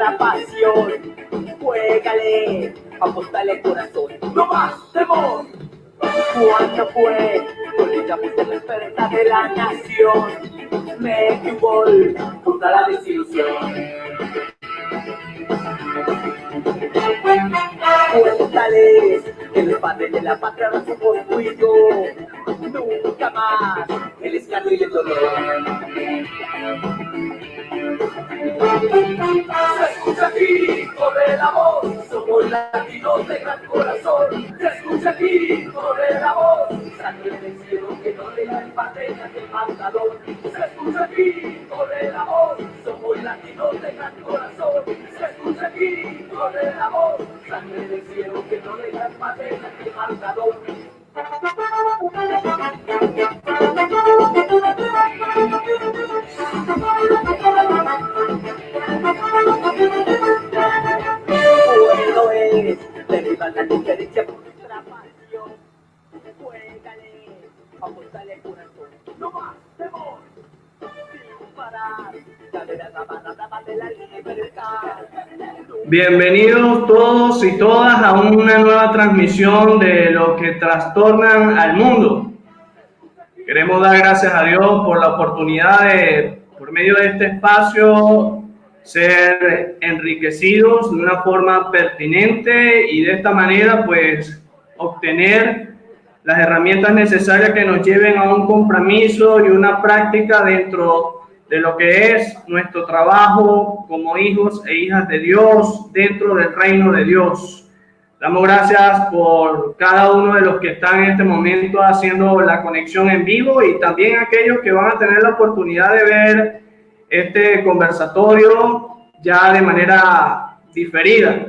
nuestra pasión. Juégale, apóstale corazón, no más temor. ¿Cuándo fue? Olvidamos de la esperanza de la nación. Mete un gol contra la desilusión. Cuéntales que los padres de la patria no somos tú y yo. Nunca más el escarnio y el dolor. Se escucha aquí, corre la voz, somos latinos de gran corazón. Se escucha aquí, corre la voz, sangre del cielo que no le da el patria del matador. Se escucha aquí, corre la voz, somos latinos de gran corazón. Se escucha aquí, corre la voz, sangre del cielo que no le da el patria del matador. Bueno es derribar la diferencia por nuestra pasión. Juégale, apóstale corazón, no más temor. Sin parar, dale la barra de la libertad. Bienvenidos todos y todas a una nueva transmisión de Los que trastornan al mundo. Queremos dar gracias a Dios por la oportunidad de, por medio de este espacio, ser enriquecidos de una forma pertinente y de esta manera pues obtener las herramientas necesarias que nos lleven a un compromiso y una práctica dentro de lo que es nuestro trabajo como hijos e hijas de Dios dentro del reino de Dios. Damos gracias por cada uno de los que están en este momento haciendo la conexión en vivo y también aquellos que van a tener la oportunidad de ver este conversatorio ya de manera diferida.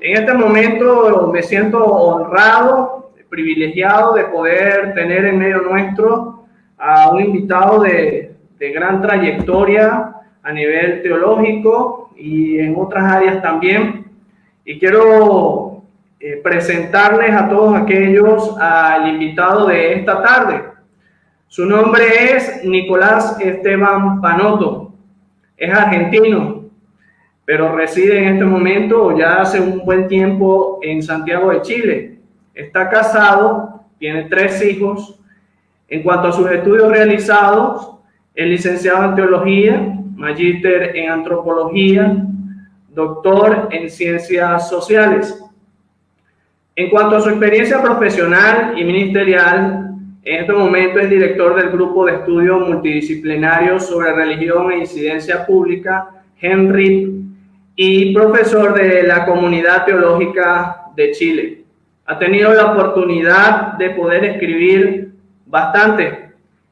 En este momento me siento honrado, privilegiado de poder tener en medio nuestro a un invitado de gran trayectoria a nivel teológico y en otras áreas también. Y quiero presentarles a todos aquellos al invitado de esta tarde. Su nombre es Nicolás Esteban Panotto. Es argentino, pero reside en este momento ya hace un buen tiempo en Santiago de Chile. Está casado, tiene 3 hijos. En cuanto a sus estudios realizados, es licenciado en teología, magíster en antropología, doctor en ciencias sociales. En cuanto a su experiencia profesional y ministerial, en este momento es director del grupo de estudios multidisciplinarios sobre religión e incidencia pública, HENRIP, y profesor de la Comunidad Teológica de Chile. Ha tenido la oportunidad de poder escribir bastante,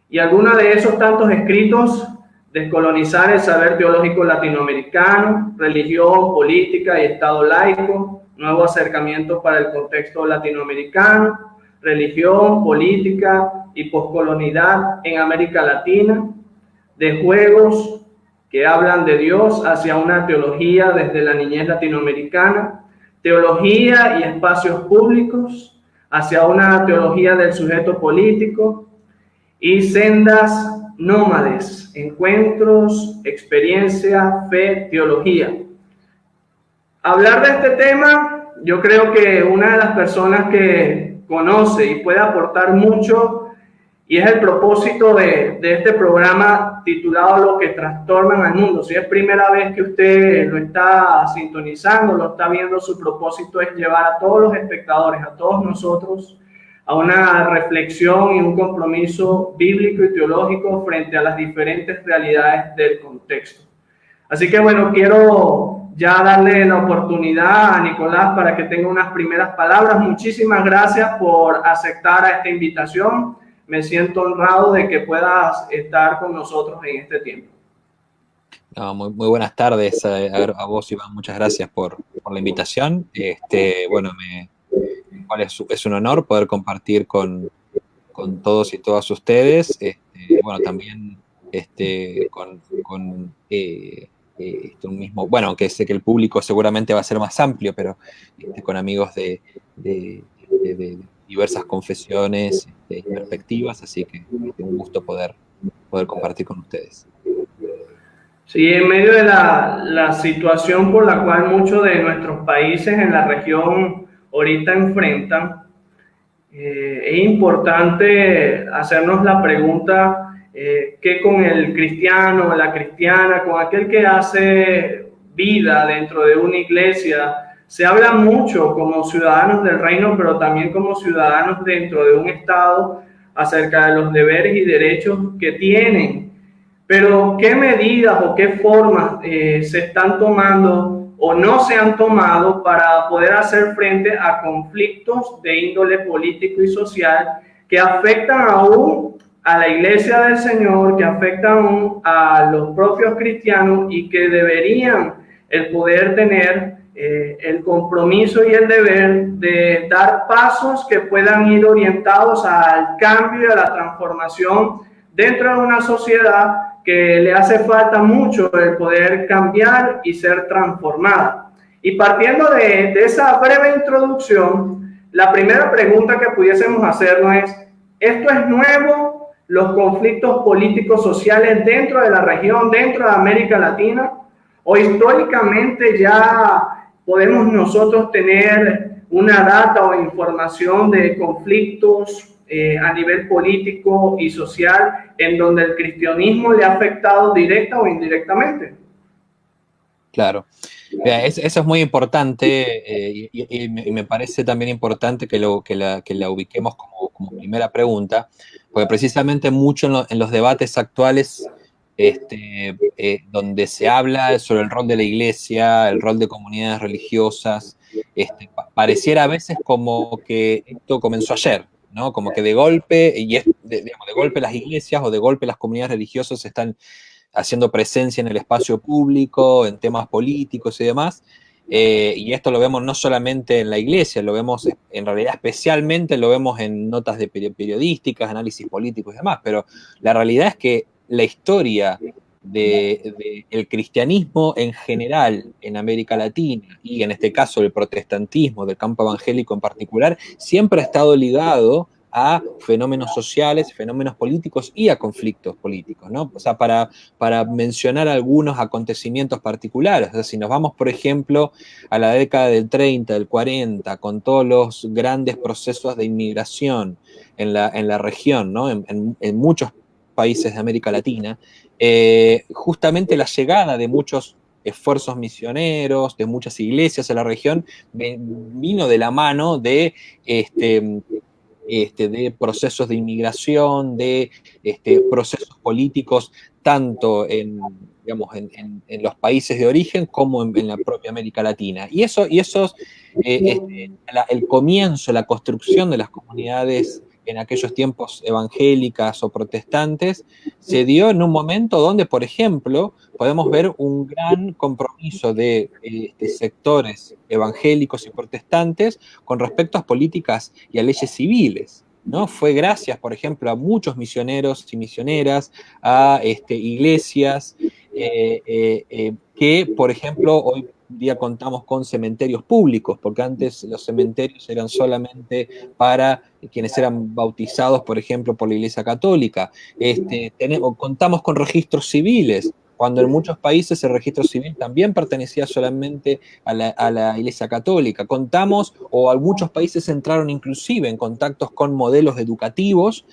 y algunos de esos tantos escritos: Descolonizar el saber teológico latinoamericano, Religión, política y Estado laico, Nuevos acercamientos para el contexto latinoamericano, Religión, política y poscolonialidad en América Latina, de juegos que hablan de Dios hacia una teología desde la niñez latinoamericana, Teología y espacios públicos hacia una teología del sujeto político, y Sendas nómades, encuentros, experiencia, fe, teología. Hablar de este tema, yo creo que una de las personas que conoce y puede aportar mucho, y es el propósito de este programa titulado Los que trastornan al mundo. Si es primera vez que usted lo está sintonizando, lo está viendo, su propósito es llevar a todos los espectadores, a todos nosotros, a una reflexión y un compromiso bíblico y teológico frente a las diferentes realidades del contexto. Así que bueno, quiero ya darle la oportunidad a Nicolás para que tenga unas primeras palabras. Muchísimas gracias por aceptar a esta invitación. Me siento honrado de que puedas estar con nosotros en este tiempo. No, muy buenas tardes a vos, Iván. Muchas gracias por la invitación. Bueno, es un honor poder compartir con todos y todas ustedes. Bueno, también con un mismo, bueno, aunque sé que el público seguramente va a ser más amplio, pero con amigos de diversas confesiones y perspectivas, así que un gusto poder compartir con ustedes. Sí, en medio de la situación por la cual muchos de nuestros países en la región ahorita enfrentan, es importante hacernos la pregunta, ¿qué con el cristiano, la cristiana, con aquel que hace vida dentro de una iglesia? Se habla mucho como ciudadanos del reino, pero también como ciudadanos dentro de un estado acerca de los deberes y derechos que tienen. Pero ¿qué medidas o qué formas se están tomando o no se han tomado para poder hacer frente a conflictos de índole político y social que afectan aún a la iglesia del Señor, que afectan aún a los propios cristianos y que deberían el poder tener el compromiso y el deber de dar pasos que puedan ir orientados al cambio y a la transformación dentro de una sociedad que le hace falta mucho el poder cambiar y ser transformada? Y partiendo de esa breve introducción, la primera pregunta que pudiésemos hacernos es, ¿esto es nuevo, los conflictos políticos sociales dentro de la región, dentro de América Latina? ¿O históricamente ya podemos nosotros tener una data o información de conflictos a nivel político y social en donde el cristianismo le ha afectado directa o indirectamente? Claro. Eso es muy importante y me parece también importante que la ubiquemos como primera pregunta, porque precisamente mucho en los debates actuales donde se habla sobre el rol de la iglesia, el rol de comunidades religiosas, pareciera a veces como que esto comenzó ayer, ¿no? Como que de golpe, digamos, de golpe las iglesias o de golpe las comunidades religiosas están haciendo presencia en el espacio público, en temas políticos y demás. Y esto lo vemos no solamente en la iglesia, lo vemos en realidad especialmente, lo vemos en notas de periodísticas, análisis políticos y demás, pero la realidad es que la historia del cristianismo en general en América Latina y en este caso el protestantismo del campo evangélico en particular, siempre ha estado ligado a fenómenos sociales, fenómenos políticos y a conflictos políticos, ¿no? O sea, para mencionar algunos acontecimientos particulares, o sea, si nos vamos, por ejemplo, a la década del 30, del 40, con todos los grandes procesos de inmigración en la región, ¿no? En muchos países de América Latina, justamente la llegada de muchos esfuerzos misioneros, de muchas iglesias a la región, vino de la mano de de procesos de inmigración, de procesos políticos, tanto digamos, en los países de origen como en la propia América Latina. Y el comienzo, la construcción de las comunidades en aquellos tiempos evangélicas o protestantes, se dio en un momento donde, por ejemplo, podemos ver un gran compromiso de sectores evangélicos y protestantes con respecto a políticas y a leyes civiles, ¿no? Fue gracias, por ejemplo, a muchos misioneros y misioneras, a iglesias, que, por ejemplo, hoy día contamos con cementerios públicos, porque antes los cementerios eran solamente para quienes eran bautizados, por ejemplo, por la Iglesia Católica. Contamos con registros civiles, cuando en muchos países el registro civil también pertenecía solamente a la Iglesia Católica. Contamos, o muchos países entraron inclusive en contactos con modelos educativos,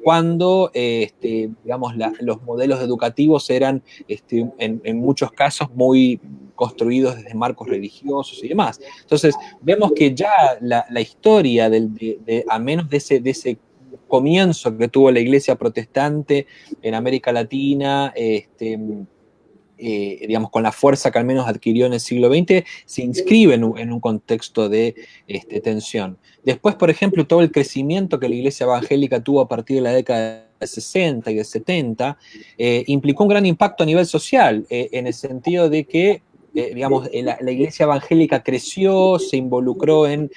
cuando, digamos, los modelos educativos eran, en muchos casos, muy construidos desde marcos religiosos y demás. Entonces, vemos que ya la historia, a menos de ese comienzo que tuvo la iglesia protestante en América Latina, digamos, con la fuerza que al menos adquirió en el siglo XX, se inscribe en un contexto de tensión. Después, por ejemplo, todo el crecimiento que la iglesia evangélica tuvo a partir de la década de 60 y de 70, implicó un gran impacto a nivel social, en el sentido de que digamos, la iglesia evangélica creció, se involucró en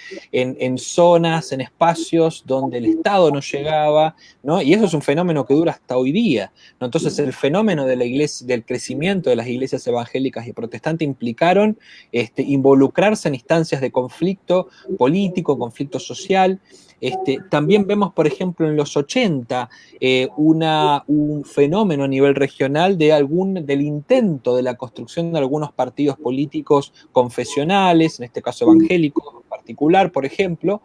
zonas, en espacios donde el Estado no llegaba, ¿no? Y eso es un fenómeno que dura hasta hoy día, ¿no? Entonces el fenómeno de la iglesia, del crecimiento de las iglesias evangélicas y protestantes implicaron involucrarse en instancias de conflicto político, conflicto social, También vemos, por ejemplo, en los 80 un fenómeno a nivel regional del intento de la construcción de algunos partidos políticos confesionales, en este caso evangélicos en particular, por ejemplo.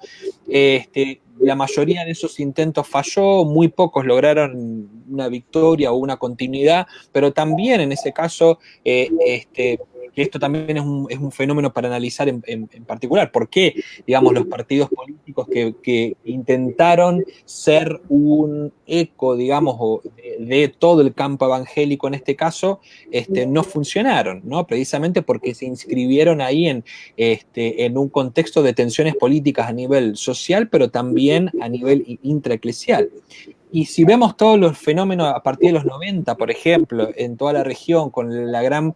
La mayoría de esos intentos falló, muy pocos lograron una victoria o una continuidad, pero también en ese caso, que esto también es un fenómeno para analizar en particular. ¿Por qué, digamos, los partidos políticos que intentaron ser un eco, digamos, de todo el campo evangélico en este caso, no funcionaron, ¿no? Precisamente porque se inscribieron ahí en un contexto de tensiones políticas a nivel social, pero también a nivel intraeclesial. Y si vemos todos los fenómenos a partir de los 90, por ejemplo, en toda la región, con la gran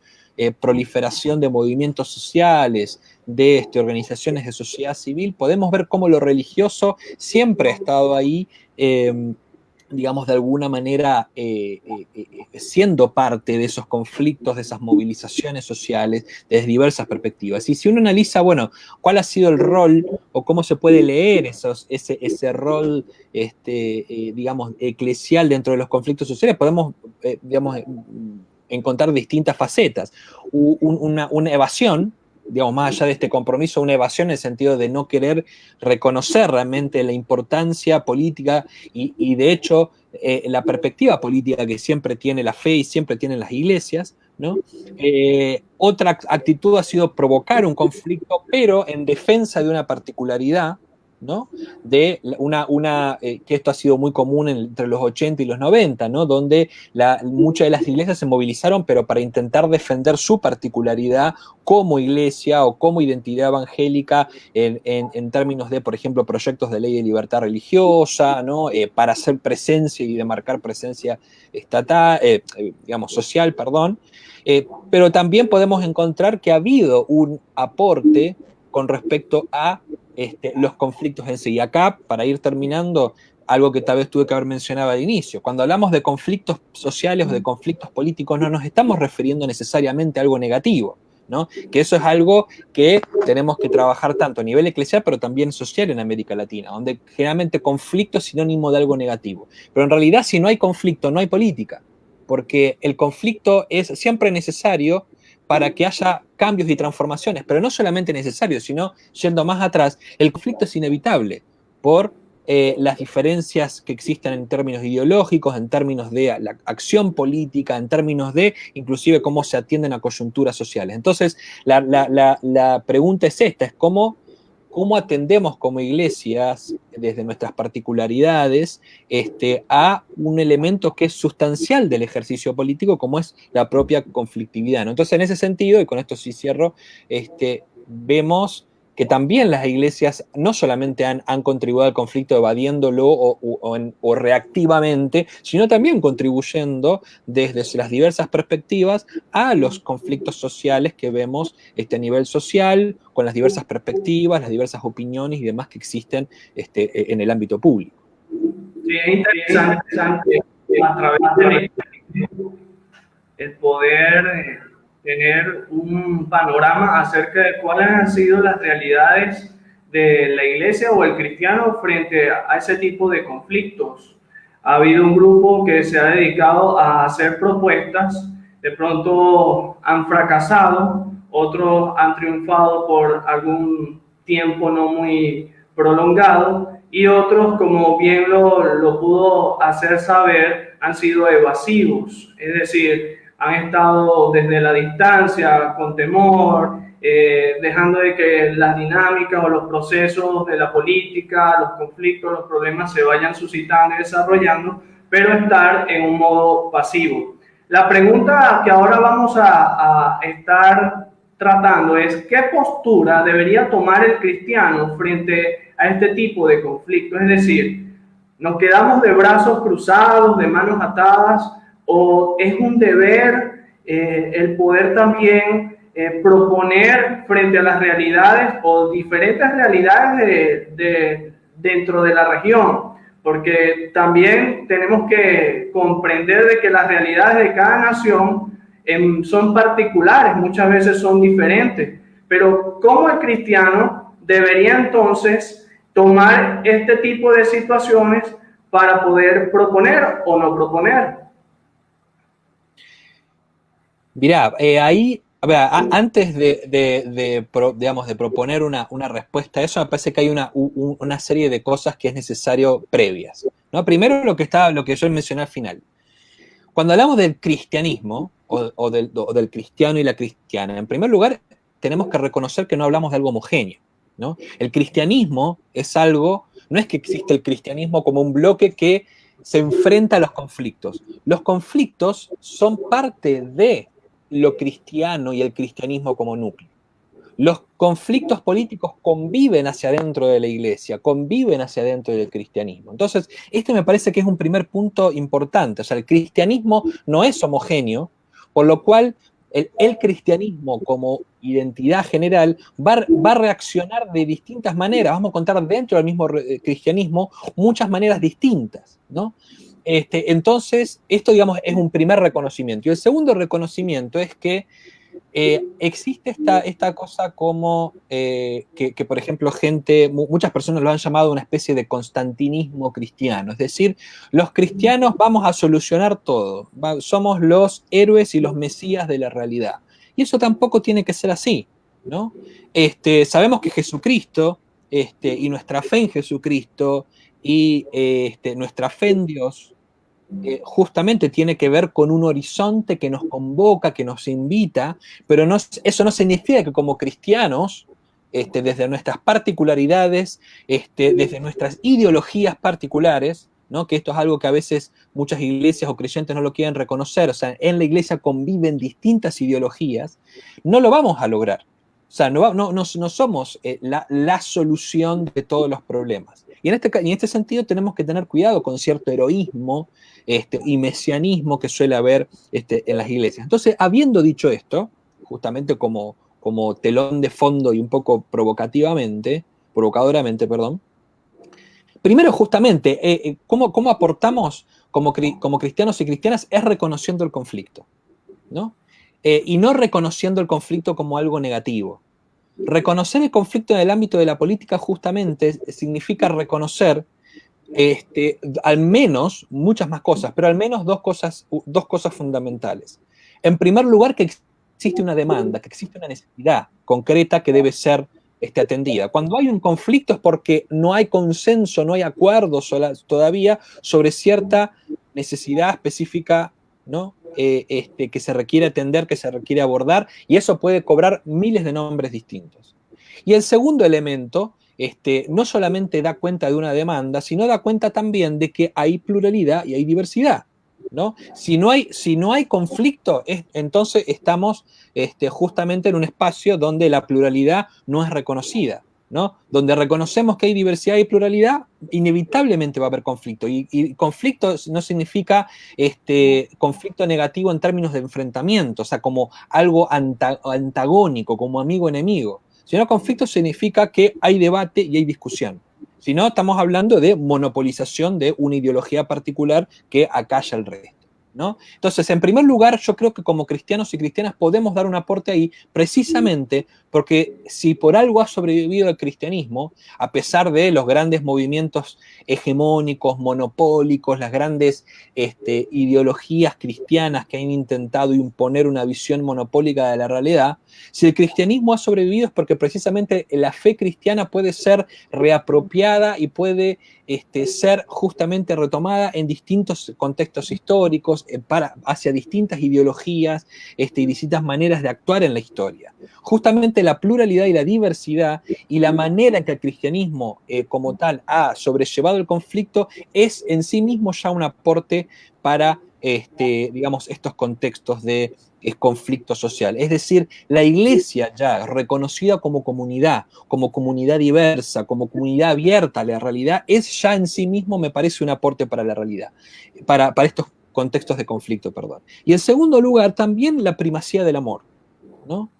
proliferación de movimientos sociales, de organizaciones de sociedad civil, podemos ver cómo lo religioso siempre ha estado ahí, digamos, de alguna manera siendo parte de esos conflictos, de esas movilizaciones sociales, desde diversas perspectivas. Y si uno analiza, bueno, cuál ha sido el rol o cómo se puede leer ese rol, digamos, eclesial dentro de los conflictos sociales, podemos, digamos, encontrar distintas facetas. Una evasión, digamos, más allá de este compromiso, una evasión en el sentido de no querer reconocer realmente la importancia política y de hecho, la perspectiva política que siempre tiene la fe y siempre tienen las iglesias, ¿no? Otra actitud ha sido provocar un conflicto, pero en defensa de una particularidad, ¿no? De que esto ha sido muy común entre los 80 y los 90, ¿no? Donde muchas de las iglesias se movilizaron, pero para intentar defender su particularidad como iglesia o como identidad evangélica en términos de, por ejemplo, proyectos de ley de libertad religiosa, ¿no? Para hacer presencia y demarcar presencia estatal, digamos, social, perdón. Pero también podemos encontrar que ha habido un aporte con respecto a los conflictos en sí. Y acá, para ir terminando, algo que tal vez tuve que haber mencionado al inicio, cuando hablamos de conflictos sociales o de conflictos políticos, no nos estamos refiriendo necesariamente a algo negativo, ¿no? Que eso es algo que tenemos que trabajar tanto a nivel eclesial, pero también social en América Latina, donde generalmente conflicto es sinónimo de algo negativo. Pero en realidad, si no hay conflicto, no hay política, porque el conflicto es siempre necesario para que haya cambios y transformaciones, pero no solamente necesario, sino yendo más atrás, el conflicto es inevitable por las diferencias que existen en términos ideológicos, en términos de la acción política, en términos de inclusive cómo se atienden a coyunturas sociales. Entonces, la pregunta es esta, es cómo atendemos como iglesias, desde nuestras particularidades, a un elemento que es sustancial del ejercicio político, como es la propia conflictividad, ¿no? Entonces, en ese sentido, y con esto sí cierro, vemos que también las iglesias no solamente han contribuido al conflicto evadiéndolo o reactivamente, sino también contribuyendo desde las diversas perspectivas a los conflictos sociales que vemos a nivel social, con las diversas perspectivas, las diversas opiniones y demás que existen en el ámbito público. Sí, es interesante a través de el poder tener un panorama acerca de cuáles han sido las realidades de la iglesia o el cristiano frente a ese tipo de conflictos. Ha habido un grupo que se ha dedicado a hacer propuestas, de pronto han fracasado, otros han triunfado por algún tiempo no muy prolongado y otros, como bien lo pudo hacer saber, han sido evasivos, es decir, han estado desde la distancia, con temor, dejando de que las dinámicas o los procesos de la política, los conflictos, los problemas se vayan suscitando y desarrollando, pero estar en un modo pasivo. La pregunta que ahora vamos a estar tratando es ¿qué postura debería tomar el cristiano frente a este tipo de conflictos? Es decir, ¿nos quedamos de brazos cruzados, de manos atadas, o es un deber el poder también proponer frente a las realidades o diferentes realidades dentro de la región? Porque también tenemos que comprender de que las realidades de cada nación son particulares, muchas veces son diferentes, pero ¿cómo el cristiano debería entonces tomar este tipo de situaciones para poder proponer o no proponer. Mirá, ahí, a ver, antes digamos, de proponer una respuesta a eso, me parece que hay una serie de cosas que es necesario previas, ¿no? Primero lo que yo mencioné al final. Cuando hablamos del cristianismo, o del cristiano y la cristiana, en primer lugar, tenemos que reconocer que no hablamos de algo homogéneo, ¿no? El cristianismo es algo, no es que existe el cristianismo como un bloque que se enfrenta a los conflictos. Los conflictos son parte de lo cristiano y el cristianismo como núcleo. Los conflictos políticos conviven hacia adentro de la iglesia, conviven hacia adentro del cristianismo. Entonces, este me parece que es un primer punto importante. O sea, el cristianismo no es homogéneo, por lo cual el cristianismo como identidad general va a reaccionar de distintas maneras. Vamos a contar dentro del mismo cristianismo muchas maneras distintas, ¿no? Entonces, esto, digamos, es un primer reconocimiento. Y el segundo reconocimiento es que existe esta cosa como que, por ejemplo, muchas personas lo han llamado una especie de constantinismo cristiano, es decir, los cristianos vamos a solucionar todo, somos los héroes y los mesías de la realidad. Y eso tampoco tiene que ser así, ¿no? Sabemos que Jesucristo y nuestra fe en Jesucristo y nuestra fe en Dios justamente tiene que ver con un horizonte que nos convoca, que nos invita, pero eso no significa que como cristianos, desde nuestras particularidades, desde nuestras ideologías particulares, ¿no? Que esto es algo que a veces muchas iglesias o creyentes no lo quieren reconocer, o sea, en la iglesia conviven distintas ideologías, no lo vamos a lograr. O sea, no somos la solución de todos los problemas. Y en este sentido tenemos que tener cuidado con cierto heroísmo y mesianismo que suele haber en las iglesias. Entonces, habiendo dicho esto, justamente como telón de fondo y un poco provocadoramente, perdón, primero justamente, ¿cómo aportamos como cristianos y cristianas? Es reconociendo el conflicto, ¿no? Y no reconociendo el conflicto como algo negativo. Reconocer el conflicto en el ámbito de la política justamente significa reconocer al menos, muchas más cosas, pero al menos dos cosas fundamentales. En primer lugar, que existe una demanda, que existe una necesidad concreta que debe ser atendida. Cuando hay un conflicto es porque no hay consenso, no hay acuerdo todavía sobre cierta necesidad específica, ¿no? Que se requiere atender, que se requiere abordar, y eso puede cobrar miles de nombres distintos. Y el segundo elemento, no solamente da cuenta de una demanda, sino da cuenta también de que hay pluralidad y hay diversidad, ¿no? Si no hay conflicto, entonces estamos justamente en un espacio donde la pluralidad no es reconocida, ¿no? Donde reconocemos que hay diversidad y pluralidad, inevitablemente va a haber conflicto. Y conflicto no significa conflicto negativo en términos de enfrentamiento, o sea, como algo antagónico, como amigo-enemigo. Sino conflicto significa que hay debate y hay discusión. Si no, estamos hablando de monopolización de una ideología particular que acalla el resto, ¿no? Entonces, en primer lugar, yo creo que como cristianos y cristianas podemos dar un aporte ahí precisamente porque si por algo ha sobrevivido el cristianismo, a pesar de los grandes movimientos hegemónicos, monopólicos, las grandes ideologías cristianas que han intentado imponer una visión monopólica de la realidad, si el cristianismo ha sobrevivido es porque precisamente la fe cristiana puede ser reapropiada y puede ser justamente retomada en distintos contextos históricos, hacia distintas ideologías y distintas maneras de actuar en la historia. Justamente la pluralidad y la diversidad y la manera en que el cristianismo como tal ha sobrellevado el conflicto es en sí mismo ya un aporte para digamos, estos contextos de conflicto social. Es decir, la iglesia ya reconocida como comunidad diversa, como comunidad abierta a la realidad, es ya en sí mismo, me parece, un aporte para la realidad, para estos contextos de conflicto, perdón. Y en segundo lugar, también la primacía del amor, ¿no?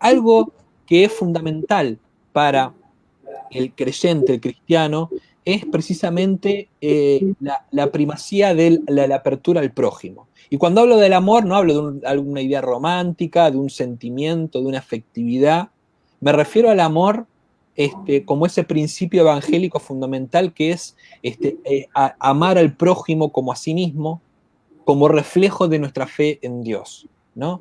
Algo que es fundamental para el creyente, el cristiano, es precisamente la primacía de la apertura al prójimo. Y cuando hablo del amor, no hablo de alguna idea romántica, de un sentimiento, de una afectividad. Me refiero al amor como ese principio evangélico fundamental que es amar al prójimo como a sí mismo, como reflejo de nuestra fe en Dios, ¿no?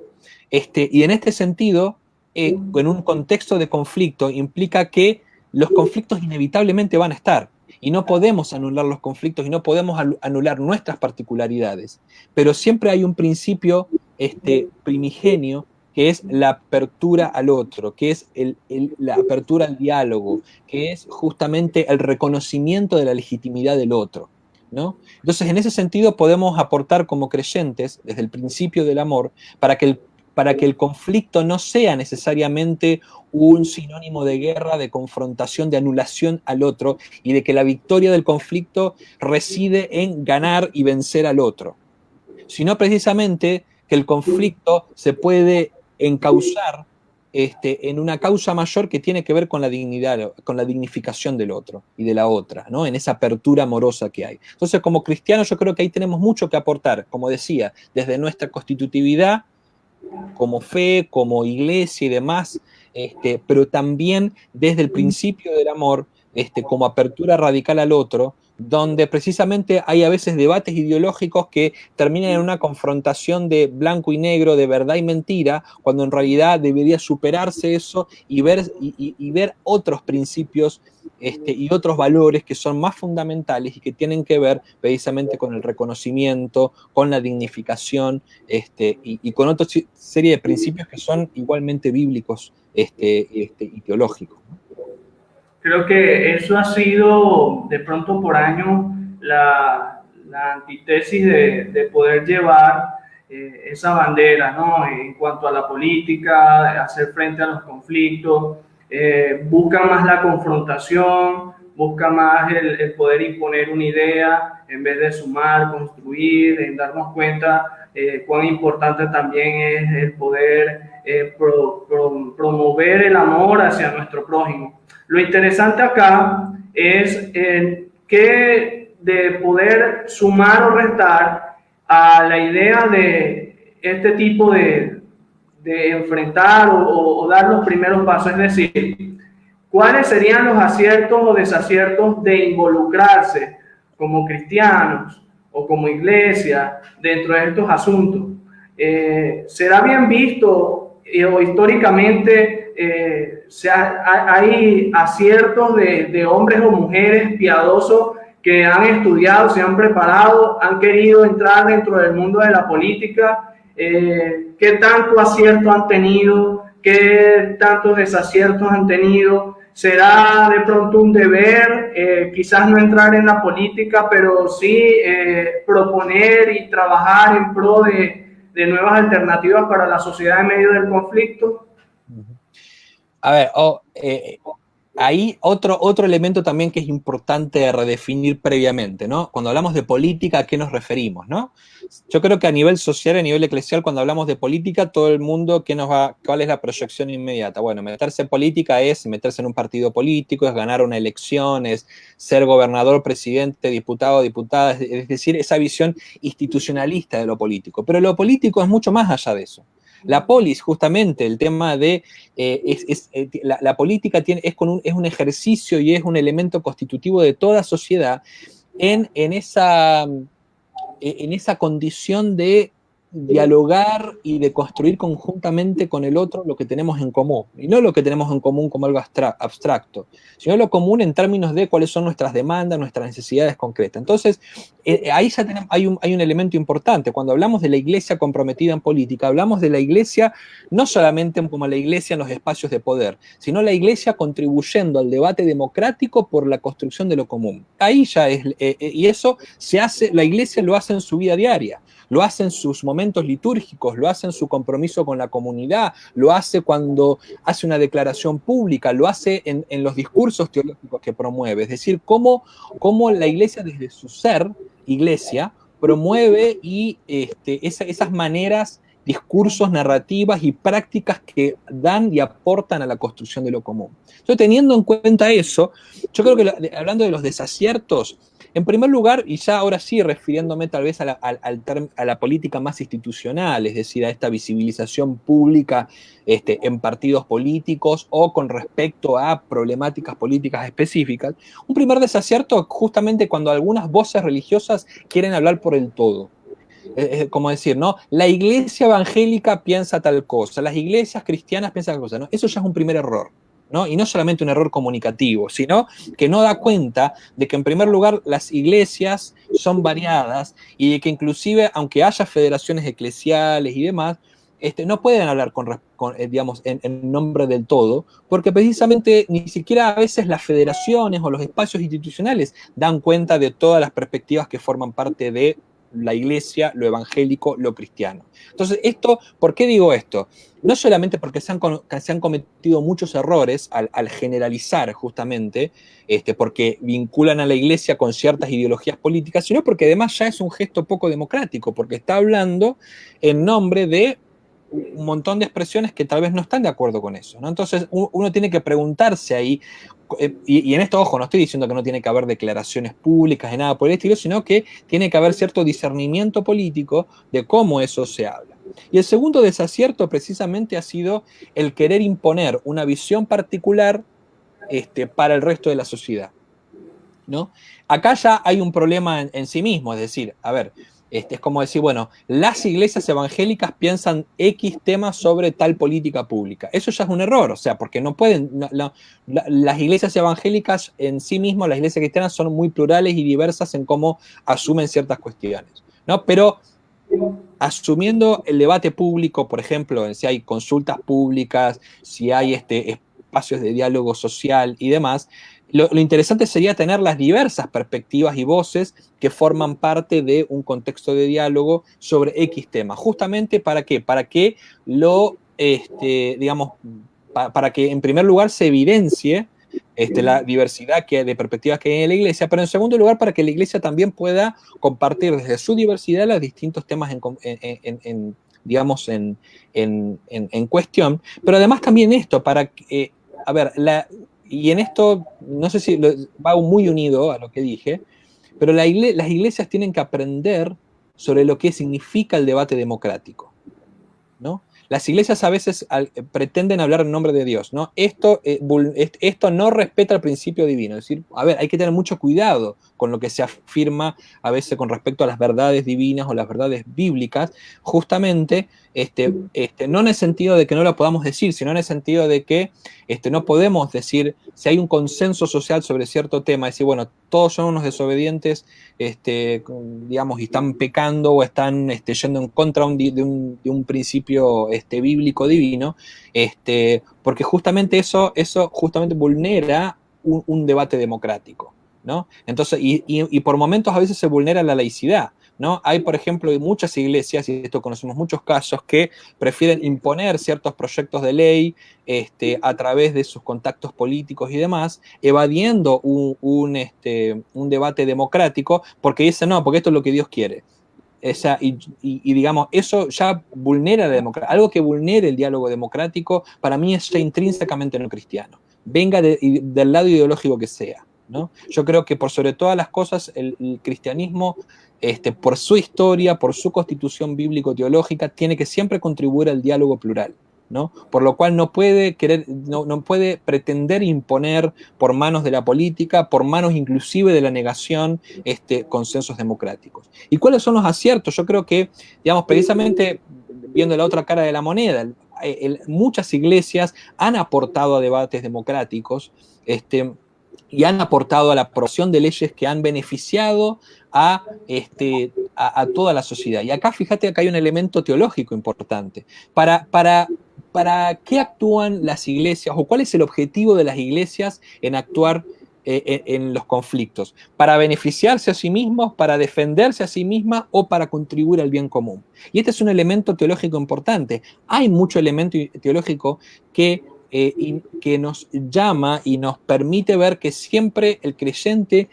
Y en este sentido, en un contexto de conflicto, implica que los conflictos inevitablemente van a estar, y no podemos anular los conflictos y no podemos anular nuestras particularidades, pero siempre hay un principio primigenio que es la apertura al otro, que es la apertura al diálogo, que es justamente el reconocimiento de la legitimidad del otro, ¿no? Entonces, en ese sentido, podemos aportar como creyentes, desde el principio del amor, para que el conflicto no sea necesariamente un sinónimo de guerra, de confrontación, de anulación al otro, y de que la victoria del conflicto reside en ganar y vencer al otro, sino precisamente que el conflicto se puede encauzar en una causa mayor que tiene que ver con la dignidad, con la dignificación del otro y de la otra, ¿no? En esa apertura amorosa que hay. Entonces, como cristianos, yo creo que ahí tenemos mucho que aportar, como decía, desde nuestra constitutividad, como fe, como iglesia y demás, pero también desde el principio del amor, como apertura radical al otro, donde precisamente hay a veces debates ideológicos que terminan en una confrontación de blanco y negro, de verdad y mentira, cuando en realidad debería superarse eso y ver otros principios y otros valores que son más fundamentales y que tienen que ver precisamente con el reconocimiento, con la dignificación y con otra serie de principios que son igualmente bíblicos y teológicos. Creo que eso ha sido de pronto por años la antítesis de poder llevar esa bandera, ¿no? En cuanto a la política, de hacer frente a los conflictos, busca más la confrontación, busca más el poder imponer una idea en vez de sumar, construir, en darnos cuenta cuán importante también es el poder promover el amor hacia nuestro prójimo. Lo interesante acá es que de poder sumar o restar a la idea de este tipo de enfrentar o dar los primeros pasos, es decir, cuáles serían los aciertos o desaciertos de involucrarse como cristianos o como iglesia dentro de estos asuntos. ¿Será bien visto o históricamente hay aciertos de hombres o mujeres piadosos que han estudiado, se han preparado, han querido entrar dentro del mundo de la política? ¿Qué tanto acierto han tenido? ¿Qué tantos desaciertos han tenido? ¿Será de pronto un deber, quizás no entrar en la política, pero sí proponer y trabajar en pro de nuevas alternativas para la sociedad en medio del conflicto? A ver, ahí otro elemento también que es importante redefinir previamente, ¿no? Cuando hablamos de política, ¿a qué nos referimos, no? Yo creo que a nivel social, a nivel eclesial, cuando hablamos de política, todo el mundo, ¿cuál es la proyección inmediata? Bueno, meterse en política es meterse en un partido político, es ganar una elección, es ser gobernador, presidente, diputado, diputada, es decir, esa visión institucionalista de lo político. Pero lo político es mucho más allá de eso. La polis, justamente, el tema de la política es un ejercicio y es un elemento constitutivo de toda sociedad en esa condición de dialogar y de construir conjuntamente con el otro lo que tenemos en común. Y no lo que tenemos en común como algo abstracto, sino lo común en términos de cuáles son nuestras demandas, nuestras necesidades concretas. Entonces, ahí ya hay un elemento importante. Cuando hablamos de la iglesia comprometida en política, hablamos de la iglesia no solamente como la iglesia en los espacios de poder, sino la iglesia contribuyendo al debate democrático por la construcción de lo común. Ahí ya es, y eso se hace, la iglesia lo hace en su vida diaria. Lo hace en sus momentos litúrgicos, lo hace en su compromiso con la comunidad, lo hace cuando hace una declaración pública, lo hace en los discursos teológicos que promueve. Es decir, cómo la iglesia desde su ser, iglesia, promueve y esas maneras, discursos, narrativas y prácticas que dan y aportan a la construcción de lo común. Entonces, teniendo en cuenta eso, yo creo que hablando de los desaciertos, En primer lugar, y ya ahora sí refiriéndome tal vez a la política más institucional, es decir, a esta visibilización pública en partidos políticos o con respecto a problemáticas políticas específicas, un primer desacierto es justamente cuando algunas voces religiosas quieren hablar por el todo. Es como decir, ¿no? La iglesia evangélica piensa tal cosa, las iglesias cristianas piensan tal cosa, ¿no? Eso ya es un primer error, ¿no? Y no solamente un error comunicativo, sino que no da cuenta de que en primer lugar las iglesias son variadas y de que inclusive, aunque haya federaciones eclesiales y demás, no pueden hablar digamos, en nombre del todo, porque precisamente ni siquiera a veces las federaciones o los espacios institucionales dan cuenta de todas las perspectivas que forman parte de la iglesia, lo evangélico, lo cristiano. Entonces, ¿por qué digo esto? No solamente porque se han cometido muchos errores al generalizar justamente, porque vinculan a la iglesia con ciertas ideologías políticas, sino porque además ya es un gesto poco democrático, porque está hablando en nombre de un montón de expresiones que tal vez no están de acuerdo con eso, ¿no? Entonces uno tiene que preguntarse ahí, y en esto, ojo, no estoy diciendo que no tiene que haber declaraciones públicas de nada por el estilo, sino que tiene que haber cierto discernimiento político de cómo eso se habla. Y el segundo desacierto precisamente ha sido el querer imponer una visión particular para el resto de la sociedad, ¿no? Acá ya hay un problema en sí mismo, es decir, a ver, es como decir, bueno, las iglesias evangélicas piensan X temas sobre tal política pública. Eso ya es un error, o sea, porque no pueden, las iglesias evangélicas en sí mismas, las iglesias cristianas son muy plurales y diversas en cómo asumen ciertas cuestiones, ¿no? Pero asumiendo el debate público, por ejemplo, si hay consultas públicas, si hay espacios de diálogo social y demás, lo interesante sería tener las diversas perspectivas y voces que forman parte de un contexto de diálogo sobre X tema. Justamente ¿para qué? Para que digamos, para que en primer lugar se evidencie la diversidad de perspectivas que hay en la iglesia, pero en segundo lugar para que la iglesia también pueda compartir desde su diversidad los distintos temas digamos, en cuestión, pero además también esto, para que, a ver, y en esto, no sé si va muy unido a lo que dije, pero las iglesias tienen que aprender sobre lo que significa el debate democrático, ¿no? Las iglesias a veces pretenden hablar en nombre de Dios, ¿no? Esto no respeta el principio divino. Es decir, a ver, hay que tener mucho cuidado con lo que se afirma a veces con respecto a las verdades divinas o las verdades bíblicas, justamente, no en el sentido de que no lo podamos decir, sino en el sentido de que no podemos decir, si hay un consenso social sobre cierto tema, decir, bueno, todos son unos desobedientes, digamos, y están pecando o están yendo en contra de un principio bíblico divino, porque justamente eso justamente vulnera un debate democrático, ¿no? Entonces, y por momentos a veces se vulnera la laicidad, ¿no? Hay, por ejemplo, muchas iglesias, y esto conocemos muchos casos, que prefieren imponer ciertos proyectos de ley a través de sus contactos políticos y demás, evadiendo un debate democrático, porque dicen, no, porque esto es lo que Dios quiere. Y digamos, eso ya vulnera la democracia. Algo que vulnere el diálogo democrático, para mí es ya intrínsecamente no cristiano. Venga del lado ideológico que sea, ¿no? Yo creo que por sobre todas las cosas, el cristianismo, por su historia, por su constitución bíblico-teológica, tiene que siempre contribuir al diálogo plural, ¿no? Por lo cual no puede pretender imponer por manos de la política, por manos inclusive de la negación, consensos democráticos. ¿Y cuáles son los aciertos? Yo creo que, digamos, precisamente viendo la otra cara de la moneda, muchas iglesias han aportado a debates democráticos, y han aportado a la aprobación de leyes que han beneficiado a toda la sociedad. Y acá fíjate que hay un elemento teológico importante. ¿Para qué actúan las iglesias o cuál es el objetivo de las iglesias en actuar en los conflictos? ¿Para beneficiarse a sí mismos, para defenderse a sí mismas o para contribuir al bien común? Y este es un elemento teológico importante. Hay mucho elemento teológico que nos llama y nos permite ver que siempre el creyente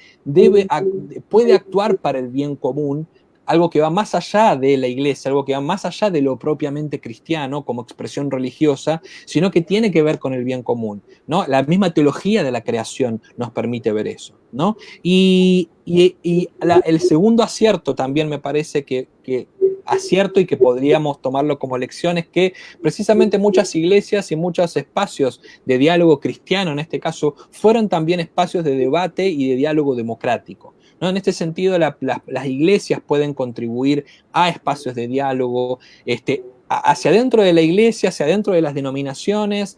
puede actuar para el bien común, algo que va más allá de la iglesia, algo que va más allá de lo propiamente cristiano como expresión religiosa, sino que tiene que ver con el bien común, ¿no? La misma teología de la creación nos permite ver eso, ¿no? El segundo acierto también me parece que acierto y que podríamos tomarlo como lección es que precisamente muchas iglesias y muchos espacios de diálogo cristiano, en este caso, fueron también espacios de debate y de diálogo democrático, ¿no? En este sentido, las iglesias pueden contribuir a espacios de diálogo, hacia adentro de la iglesia, hacia adentro de las denominaciones,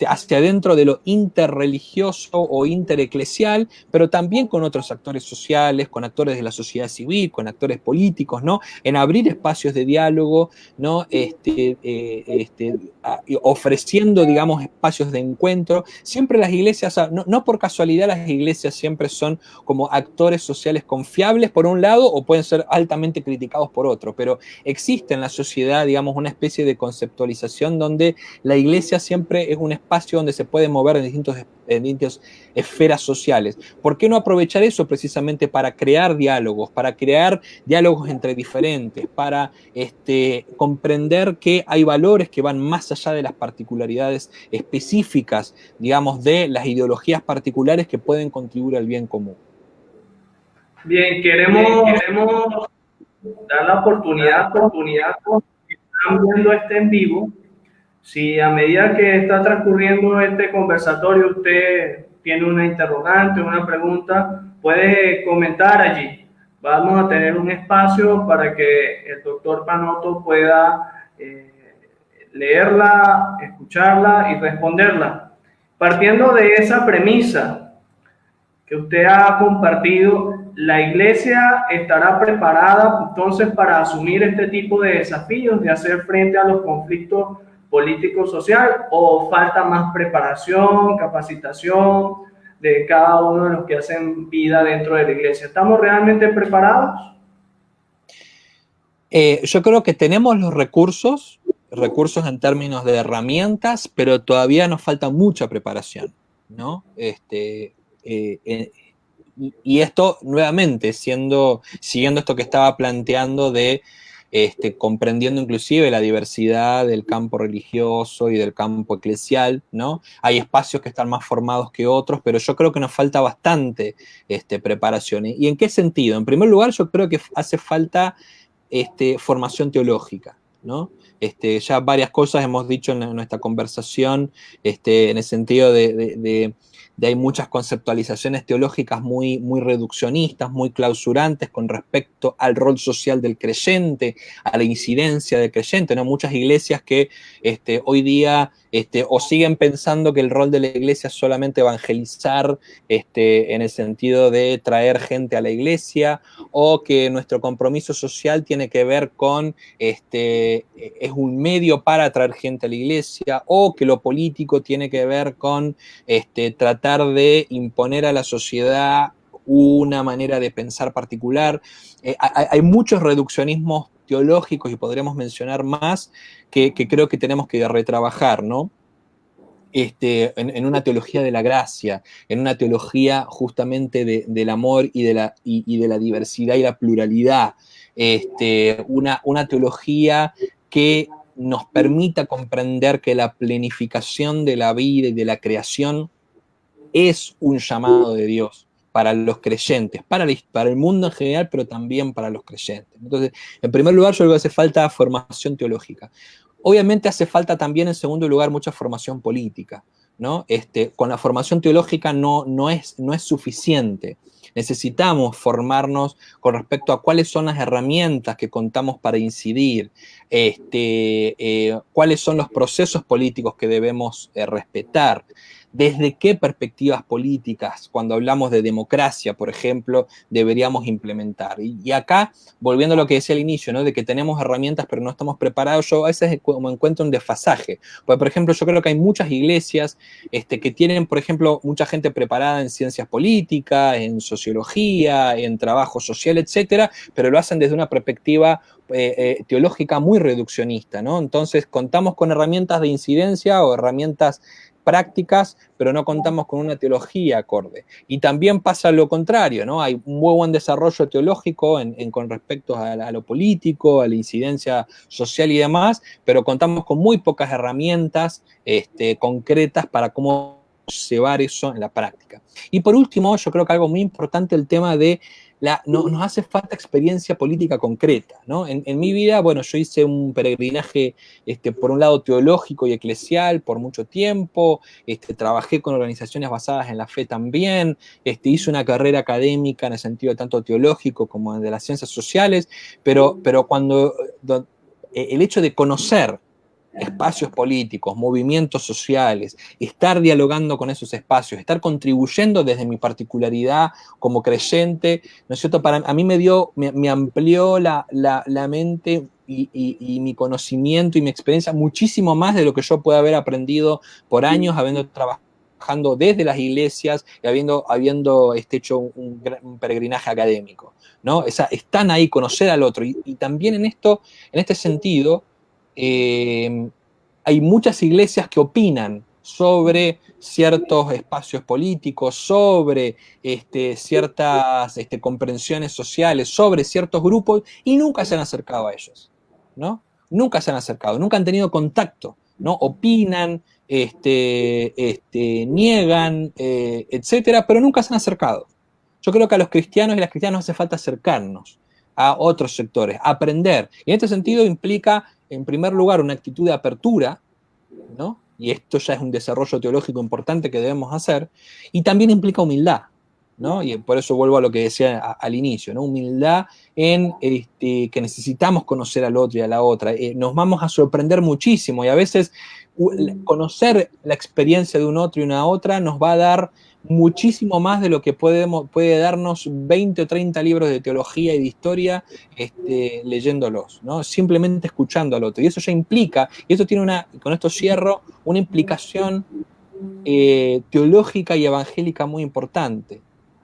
hacia adentro de lo interreligioso o intereclesial, pero también con otros actores sociales, con actores de la sociedad civil, con actores políticos, ¿no? En abrir espacios de diálogo, ¿no? Ofreciendo, digamos, espacios de encuentro. Siempre las iglesias, no por casualidad las iglesias siempre son como actores sociales confiables por un lado o pueden ser altamente criticados por otro, pero existe en la sociedad, digamos, una especie de conceptualización donde la iglesia siempre es un espacio donde se puede mover en distintas esferas sociales. ¿Por qué no aprovechar eso precisamente para crear diálogos entre diferentes, para comprender que hay valores que van más allá de las particularidades específicas, digamos, de las ideologías particulares que pueden contribuir al bien común? Bien, queremos dar la oportunidad que están viendo este en vivo. Si a medida que está transcurriendo este conversatorio usted tiene una interrogante, una pregunta, puede comentar allí. Vamos a tener un espacio para que el doctor Panoto pueda leerla, escucharla y responderla. Partiendo de esa premisa que usted ha compartido, ¿la iglesia estará preparada entonces para asumir este tipo de desafíos, de hacer frente a los conflictos políticos sociales, o falta más preparación, capacitación de cada uno de los que hacen vida dentro de la iglesia? ¿Estamos realmente preparados? Yo creo que tenemos los recursos en términos de herramientas, pero todavía nos falta mucha preparación, ¿no? Y esto, nuevamente, siguiendo esto que estaba planteando de comprendiendo inclusive la diversidad del campo religioso y del campo eclesial, ¿no? Hay espacios que están más formados que otros, pero yo creo que nos falta bastante preparación. ¿Y en qué sentido? En primer lugar, yo creo que hace falta formación teológica, ¿no? Ya varias cosas hemos dicho en nuestra conversación, en el sentido de hay muchas conceptualizaciones teológicas muy, muy reduccionistas, muy clausurantes con respecto al rol social del creyente, a la incidencia del creyente, ¿no? Muchas iglesias que hoy día o siguen pensando que el rol de la iglesia es solamente evangelizar, en el sentido de traer gente a la iglesia, o que nuestro compromiso social tiene que ver con, es un medio para atraer gente a la iglesia, o que lo político tiene que ver con tratar de imponer a la sociedad una manera de pensar particular. Hay muchos reduccionismos teológicos, y podríamos mencionar más, que creo que tenemos que retrabajar, ¿no? En una teología de la gracia, en una teología justamente del amor y de la diversidad y la pluralidad, una teología que nos permita comprender que la plenificación de la vida y de la creación es un llamado de Dios para los creyentes, para el mundo en general, pero también para los creyentes. Entonces, en primer lugar, yo creo que hace falta formación teológica. Obviamente hace falta también, en segundo lugar, mucha formación política, ¿no? Con la formación teológica no es suficiente. Necesitamos formarnos con respecto a cuáles son las herramientas que contamos para incidir, cuáles son los procesos políticos que debemos respetar, desde qué perspectivas políticas, cuando hablamos de democracia, por ejemplo, deberíamos implementar. Y acá, volviendo a lo que decía al inicio, ¿no? De que tenemos herramientas pero no estamos preparados, yo a veces como encuentro un desfasaje. Porque, por ejemplo, yo creo que hay muchas iglesias que tienen, por ejemplo, mucha gente preparada en ciencias políticas, en sociología, en trabajo social, etcétera, pero lo hacen desde una perspectiva teológica muy reduccionista, ¿no? Entonces, contamos con herramientas de incidencia o herramientas prácticas, pero no contamos con una teología acorde. Y también pasa lo contrario, ¿no? Hay un muy buen desarrollo teológico con respecto a lo político, a la incidencia social y demás, pero contamos con muy pocas herramientas concretas para cómo llevar eso en la práctica. Y por último, yo creo que algo muy importante, el tema de nos hace falta experiencia política concreta, ¿no? En mi vida, bueno, yo hice un peregrinaje, por un lado teológico y eclesial por mucho tiempo, trabajé con organizaciones basadas en la fe también, hice una carrera académica en el sentido tanto teológico como de las ciencias sociales, pero cuando el hecho de conocer espacios políticos, movimientos sociales, estar dialogando con esos espacios, estar contribuyendo desde mi particularidad como creyente, ¿no es cierto? A mí me amplió la mente y mi conocimiento y mi experiencia muchísimo más de lo que yo pueda haber aprendido por años habiendo trabajando desde las iglesias y habiendo hecho un peregrinaje académico, ¿no? Están ahí, conocer al otro. Y también en este sentido, hay muchas iglesias que opinan sobre ciertos espacios políticos, sobre ciertas comprensiones sociales, sobre ciertos grupos, y nunca se han acercado a ellos, ¿no? Nunca se han acercado, nunca han tenido contacto, ¿no? Opinan, niegan, etcétera, pero nunca se han acercado. Yo creo que a los cristianos y las cristianas hace falta acercarnos a otros sectores, aprender. Y en este sentido implica, en primer lugar, una actitud de apertura, ¿no? Y esto ya es un desarrollo teológico importante que debemos hacer, y también implica humildad, ¿no? Y por eso vuelvo a lo que decía al inicio, ¿no? Humildad en que necesitamos conocer al otro y a la otra. Nos vamos a sorprender muchísimo, y a veces conocer la experiencia de un otro y una otra nos va a dar muchísimo más de lo que puede darnos 20 o 30 libros de teología y de historia leyéndolos, ¿no? Simplemente escuchando al otro. Y eso ya implica, y esto tiene con esto cierro, una implicación teológica y evangélica muy importante,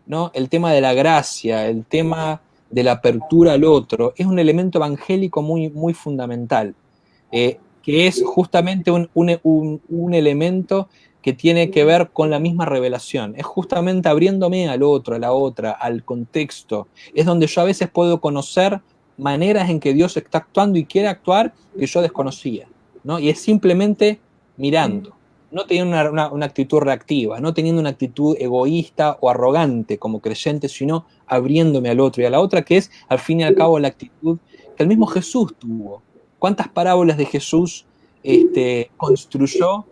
¿no? El tema de la gracia, el tema de la apertura al otro, es un elemento evangélico muy, muy fundamental, que es justamente un elemento que tiene que ver con la misma revelación. Es justamente abriéndome al otro, a la otra, al contexto. Es donde yo a veces puedo conocer maneras en que Dios está actuando y quiere actuar que yo desconocía, ¿no? Y es simplemente mirando, no teniendo una actitud reactiva, no teniendo una actitud egoísta o arrogante como creyente, sino abriéndome al otro y a la otra, que es al fin y al cabo la actitud que el mismo Jesús tuvo. ¿Cuántas parábolas de Jesús construyó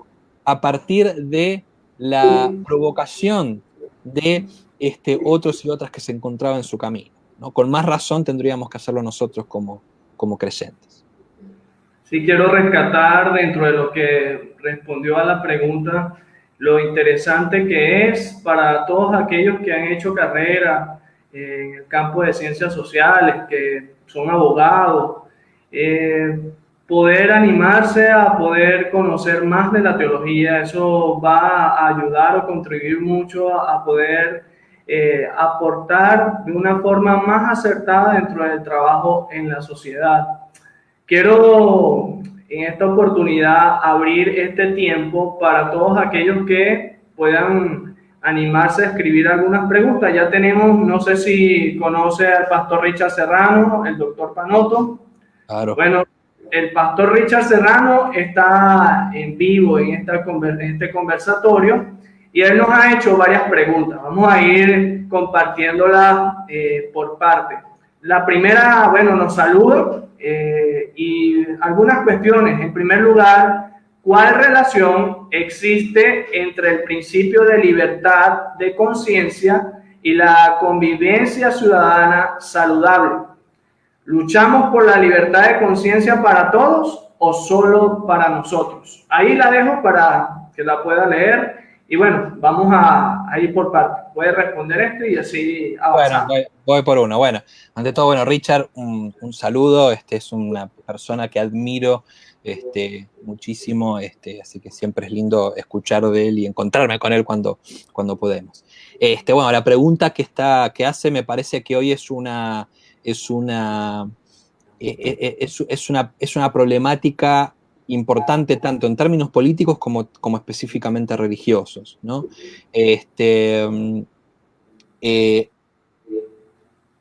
a partir de la provocación de otros y otras que se encontraban en su camino, ¿no? Con más razón tendríamos que hacerlo nosotros como creyentes. Sí, quiero rescatar dentro de lo que respondió a la pregunta lo interesante que es para todos aquellos que han hecho carrera en el campo de ciencias sociales, que son abogados, poder animarse a poder conocer más de la teología. Eso va a ayudar o contribuir mucho a poder aportar de una forma más acertada dentro del trabajo en la sociedad. Quiero en esta oportunidad abrir este tiempo para todos aquellos que puedan animarse a escribir algunas preguntas. Ya tenemos, no sé si conoce al pastor Richard Serrano, el doctor Panoto. Claro. Bueno, el pastor Richard Serrano está en vivo en este conversatorio y él nos ha hecho varias preguntas. Vamos a ir compartiéndolas por partes. La primera, bueno, nos saluda y algunas cuestiones. En primer lugar, ¿cuál relación existe entre el principio de libertad de conciencia y la convivencia ciudadana saludable? ¿Luchamos por la libertad de conciencia para todos o solo para nosotros? Ahí la dejo para que la pueda leer. Y bueno, vamos a ir por partes. Puede responder esto y así avanzar. Bueno, voy por uno. Bueno, ante todo, bueno, Richard, un saludo. Es una persona que admiro muchísimo, así que siempre es lindo escuchar de él y encontrarme con él cuando podemos. Bueno, la pregunta que hace me parece que hoy es una problemática importante tanto en términos políticos como específicamente religiosos, ¿no?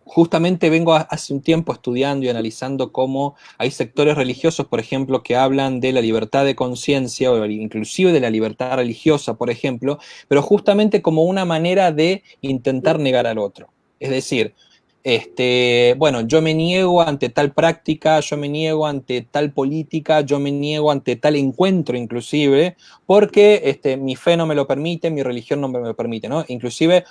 Justamente vengo hace un tiempo estudiando y analizando cómo hay sectores religiosos, por ejemplo, que hablan de la libertad de conciencia o inclusive de la libertad religiosa, por ejemplo, pero justamente como una manera de intentar negar al otro. Es decir, bueno, yo me niego ante tal práctica, yo me niego ante tal política, yo me niego ante tal encuentro inclusive, porque mi fe no me lo permite, mi religión no me lo permite, ¿no? Inclusive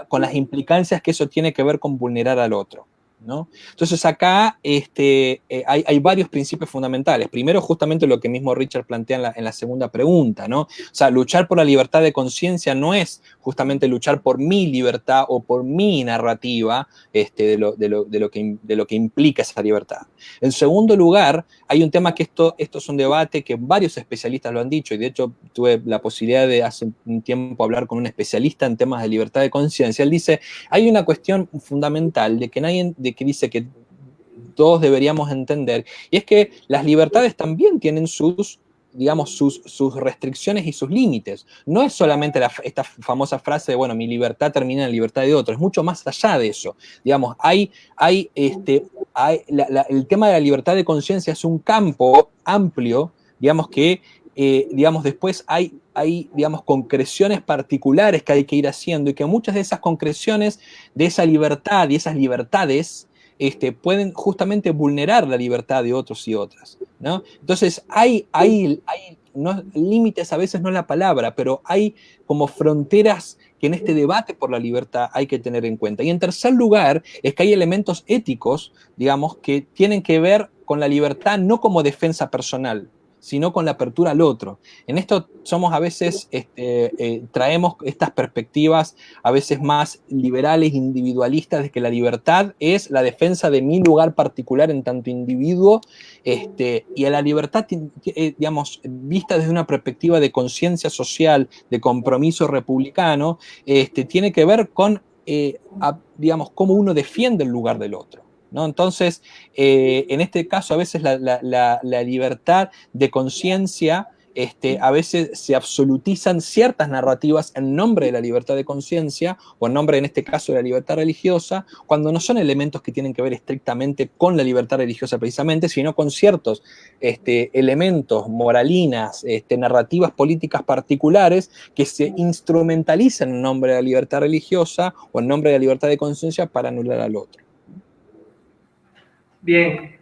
con las implicancias que eso tiene que ver con vulnerar al otro, ¿no? Entonces acá hay varios principios fundamentales. Primero, justamente lo que mismo Richard plantea en la segunda pregunta, ¿no? O sea, luchar por la libertad de conciencia no es justamente luchar por mi libertad o por mi narrativa de lo que implica esa libertad. En segundo lugar, hay un tema que esto es un debate que varios especialistas lo han dicho, y de hecho tuve la posibilidad de hace un tiempo hablar con un especialista en temas de libertad de conciencia. Él dice, hay una cuestión fundamental de que dice que todos deberíamos entender, y es que las libertades también tienen sus restricciones y sus límites. No es solamente esta famosa frase de, bueno, mi libertad termina en la libertad de otro, es mucho más allá de eso. Digamos, el tema de la libertad de conciencia es un campo amplio, digamos, que después hay concreciones particulares que hay que ir haciendo, y que muchas de esas concreciones de esa libertad y esas libertades pueden justamente vulnerar la libertad de otros y otras, ¿no? Entonces, hay límites, a veces no es la palabra, pero hay como fronteras que en este debate por la libertad hay que tener en cuenta. Y en tercer lugar, es que hay elementos éticos, digamos, que tienen que ver con la libertad no como defensa personal, sino con la apertura al otro. En esto somos a veces, traemos estas perspectivas a veces más liberales, individualistas, de que la libertad es la defensa de mi lugar particular en tanto individuo, y a la libertad, digamos, vista desde una perspectiva de conciencia social, de compromiso republicano, tiene que ver con, digamos, cómo uno defiende el lugar del otro, ¿no? Entonces, en este caso, a veces la libertad de conciencia, a veces se absolutizan ciertas narrativas en nombre de la libertad de conciencia, o en nombre, en este caso, de la libertad religiosa, cuando no son elementos que tienen que ver estrictamente con la libertad religiosa precisamente, sino con ciertos elementos, moralinas, narrativas políticas particulares que se instrumentalizan en nombre de la libertad religiosa o en nombre de la libertad de conciencia para anular al otro. Bien,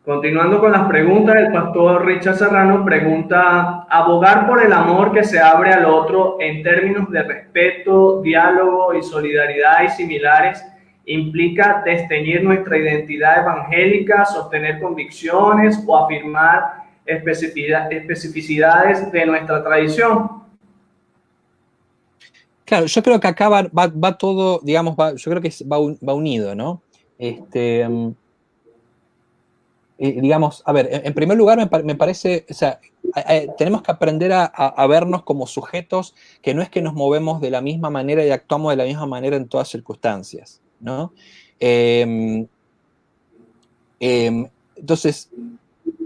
continuando con las preguntas, el pastor Richard Serrano pregunta, abogar por el amor que se abre al otro en términos de respeto, diálogo y solidaridad y similares, implica desteñir nuestra identidad evangélica, sostener convicciones o afirmar especificidades de nuestra tradición. Claro, yo creo que acá va todo, digamos, yo creo que va unido, ¿no? Digamos, a ver, en primer lugar me parece, o sea, tenemos que aprender a vernos como sujetos que no es que nos movemos de la misma manera y actuamos de la misma manera en todas circunstancias, ¿no? Entonces,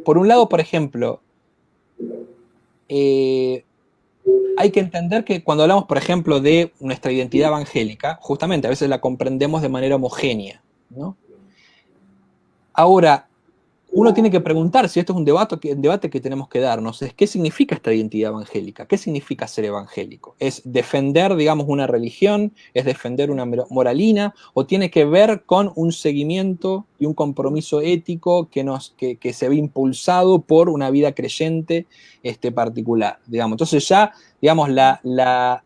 por un lado, por ejemplo, hay que entender que cuando hablamos, por ejemplo, de nuestra identidad evangélica, justamente a veces la comprendemos de manera homogénea, ¿no? Ahora, uno tiene que preguntar si esto es un debate que tenemos que darnos, es qué significa esta identidad evangélica, qué significa ser evangélico. ¿Es defender, digamos, una religión? ¿Es defender una moralina? ¿O tiene que ver con un seguimiento y un compromiso ético que se ve impulsado por una vida creyente particular? Digamos. Entonces ya, digamos, la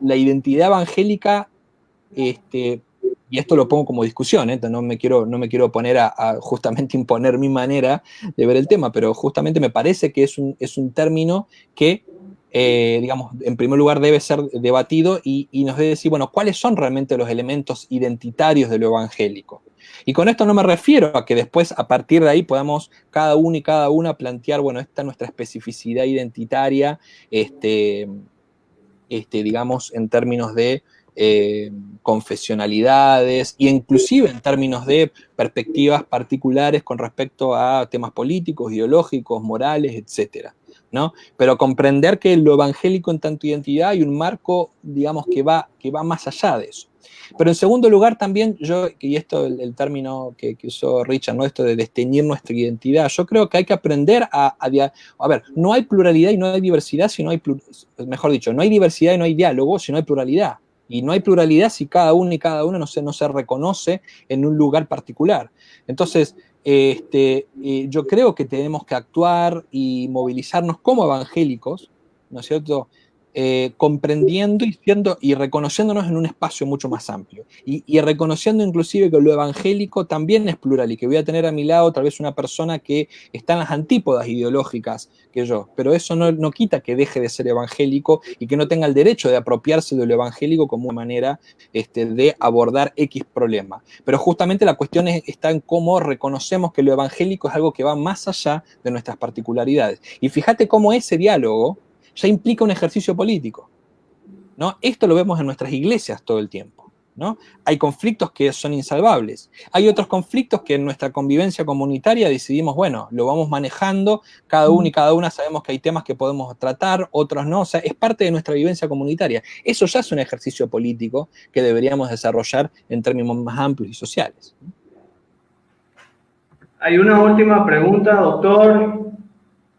identidad evangélica, y esto lo pongo como discusión, no me quiero poner a justamente imponer mi manera de ver el tema, pero justamente me parece que es un término que, digamos, en primer lugar debe ser debatido y nos debe decir, bueno, ¿cuáles son realmente los elementos identitarios de lo evangélico? Y con esto no me refiero a que después, a partir de ahí, podamos cada uno y cada una plantear, bueno, esta es nuestra especificidad identitaria, digamos, en términos de confesionalidades, e inclusive en términos de perspectivas particulares con respecto a temas políticos, ideológicos, morales, etcétera, ¿no? Pero comprender que lo evangélico en tanto identidad hay un marco, digamos, que va más allá de eso. Pero en segundo lugar también, y esto el término que usó Richard, ¿no? Esto de desteñir nuestra identidad, yo creo que hay que aprender a ver, no hay pluralidad y no hay diversidad si no hay, mejor dicho, no hay diversidad y no hay diálogo si no hay pluralidad. Y no hay pluralidad si cada uno y cada una no se reconoce en un lugar particular. Entonces, yo creo que tenemos que actuar y movilizarnos como evangélicos, ¿no es cierto?, comprendiendo y reconociéndonos en un espacio mucho más amplio. Y reconociendo inclusive que lo evangélico también es plural y que voy a tener a mi lado tal vez una persona que está en las antípodas ideológicas que yo, pero eso no quita que deje de ser evangélico y que no tenga el derecho de apropiarse de lo evangélico como una manera de abordar X problema. Pero justamente la cuestión está en cómo reconocemos que lo evangélico es algo que va más allá de nuestras particularidades. Y fíjate cómo ese diálogo ya implica un ejercicio político, ¿no? Esto lo vemos en nuestras iglesias todo el tiempo, ¿no? Hay conflictos que son insalvables. Hay otros conflictos que en nuestra convivencia comunitaria decidimos, bueno, lo vamos manejando, cada uno y cada una sabemos que hay temas que podemos tratar, otros no, o sea, es parte de nuestra vivencia comunitaria. Eso ya es un ejercicio político que deberíamos desarrollar en términos más amplios y sociales. Hay una última pregunta, doctor.